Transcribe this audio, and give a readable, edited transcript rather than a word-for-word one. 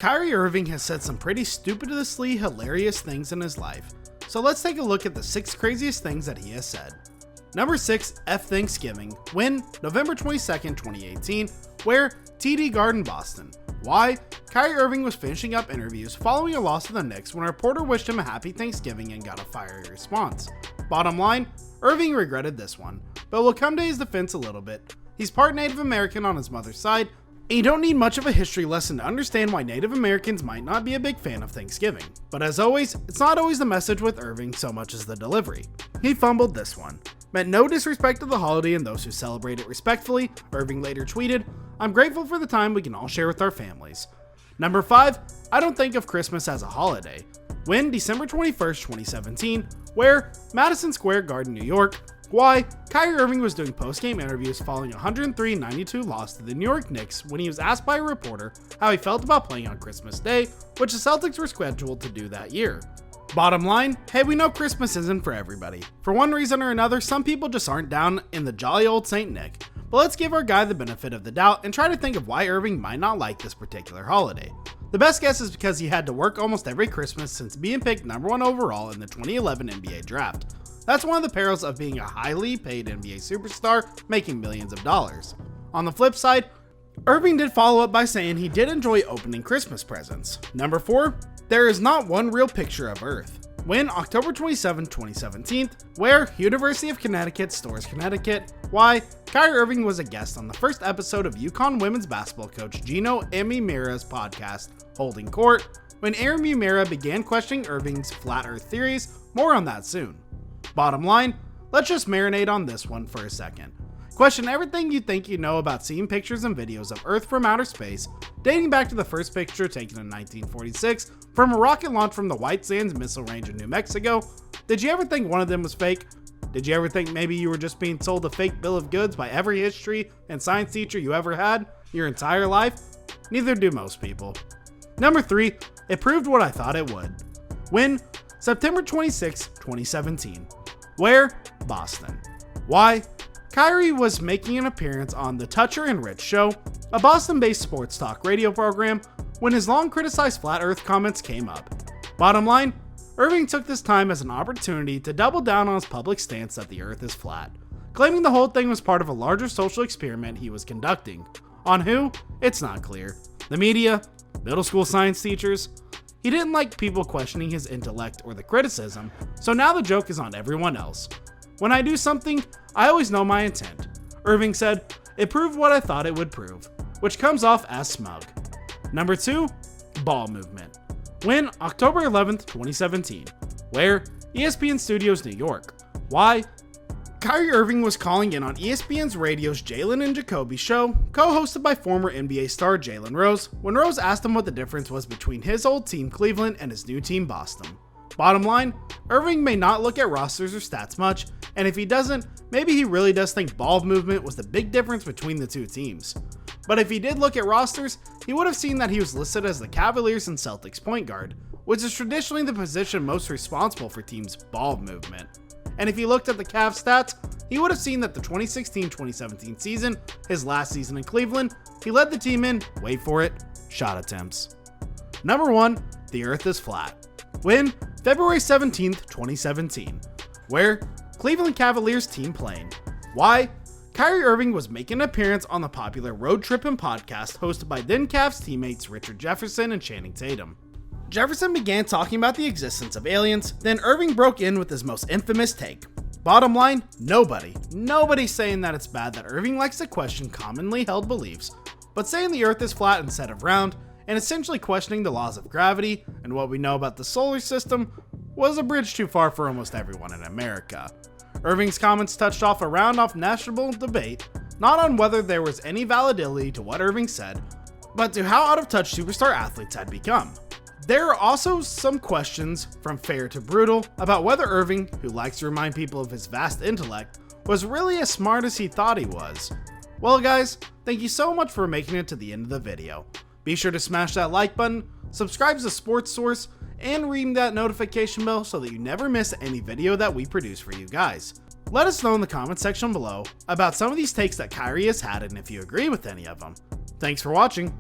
Kyrie Irving has said some pretty stupidously hilarious things in his life, so let's take a look at the 6 craziest things that he has said. Number 6, F Thanksgiving, when November 22nd, 2018, where TD Garden, Boston. Why? Kyrie Irving was finishing up interviews following a loss to the Knicks when a reporter wished him a happy Thanksgiving and got a fiery response. Bottom line, Irving regretted this one, but we'll come to his defense a little bit. He's part Native American on his mother's side, and you don't need much of a history lesson to understand why Native Americans might not be a big fan of Thanksgiving. But as always, it's not always the message with Irving so much as the delivery. He fumbled this one. Meant no disrespect to the holiday and those who celebrate it respectfully. Irving later tweeted, "I'm grateful for the time we can all share with our families." Number 5, I don't think of Christmas as a holiday. When December 21st, 2017, where Madison Square Garden, New York. Why? Kyrie Irving was doing post-game interviews following a 103-92 loss to the New York Knicks when he was asked by a reporter how he felt about playing on Christmas Day, which the Celtics were scheduled to do that year. Bottom line, hey, we know Christmas isn't for everybody. For one reason or another, some people just aren't down in the jolly old Saint Nick. But let's give our guy the benefit of the doubt and try to think of why Irving might not like this particular holiday. The best guess is because he had to work almost every Christmas since being picked number 1 overall in the 2011 NBA draft. That's one of the perils of being a highly paid NBA superstar making millions of dollars. On the flip side, Irving did follow up by saying he did enjoy opening Christmas presents. Number 4, there is not one real picture of Earth. When October 27, 2017, where University of Connecticut, Storrs, Connecticut. Why? Kyrie Irving was a guest on the first episode of UConn women's basketball coach Gino Amimira's podcast, Holding Court, when Amimira began questioning Irving's flat Earth theories. More on that soon. Bottom line, let's just marinate on this one for a second. Question everything you think you know about seeing pictures and videos of Earth from outer space, dating back to the first picture taken in 1946 from a rocket launch from the White Sands Missile Range in New Mexico. Did you ever think one of them was fake? Did you ever think maybe you were just being sold a fake bill of goods by every history and science teacher you ever had your entire life? Neither do most people. Number 3, it proved what I thought it would. When September 26, 2017. Where? Boston. Why? Kyrie was making an appearance on the Toucher and Rich Show, a Boston-based sports talk radio program, when his long criticized flat Earth comments came up. Bottom line, Irving took this time as an opportunity to double down on his public stance that the Earth is flat, claiming the whole thing was part of a larger social experiment he was conducting. On who? It's not clear. The media? Middle school science teachers? He didn't like people questioning his intellect or the criticism, so now the joke is on everyone else. When I do something, I always know my intent. Irving said, "It proved what I thought it would prove," which comes off as smug. Number 2, ball movement. When October 11th, 2017, where ESPN Studios, New York. Why? Kyrie Irving was calling in on ESPN's radio's Jalen and Jacoby show, co-hosted by former NBA star Jalen Rose, when Rose asked him what the difference was between his old team Cleveland and his new team Boston. Bottom line, Irving may not look at rosters or stats much, and if he doesn't, maybe he really does think ball movement was the big difference between the two teams. But if he did look at rosters, he would have seen that he was listed as the Cavaliers and Celtics point guard, which is traditionally the position most responsible for teams' ball movement. And if he looked at the Cavs stats, he would have seen that the 2016-2017 season, his last season in Cleveland, he led the team in, wait for it, shot attempts. Number 1, the Earth is flat. When February 17th, 2017, where Cleveland Cavaliers team playing. Why? Kyrie Irving was making an appearance on the popular Road Trippin' podcast hosted by then Cavs teammates Richard Jefferson and Channing Tatum. Jefferson began talking about the existence of aliens, then Irving broke in with his most infamous take. Bottom line, nobody's saying that it's bad that Irving likes to question commonly held beliefs, but saying the Earth is flat instead of round, and essentially questioning the laws of gravity and what we know about the solar system was a bridge too far for almost everyone in America. Irving's comments touched off a round-off national debate, not on whether there was any validity to what Irving said, but to how out-of-touch superstar athletes had become. There are also some questions, from fair to brutal, about whether Irving, who likes to remind people of his vast intellect, was really as smart as he thought he was. Well guys, thank you so much for making it to the end of the video. Be sure to smash that like button, subscribe to Sports Source, and ring that notification bell so that you never miss any video that we produce for you guys. Let us know in the comment section below about some of these takes that Kyrie has had and if you agree with any of them. Thanks for watching.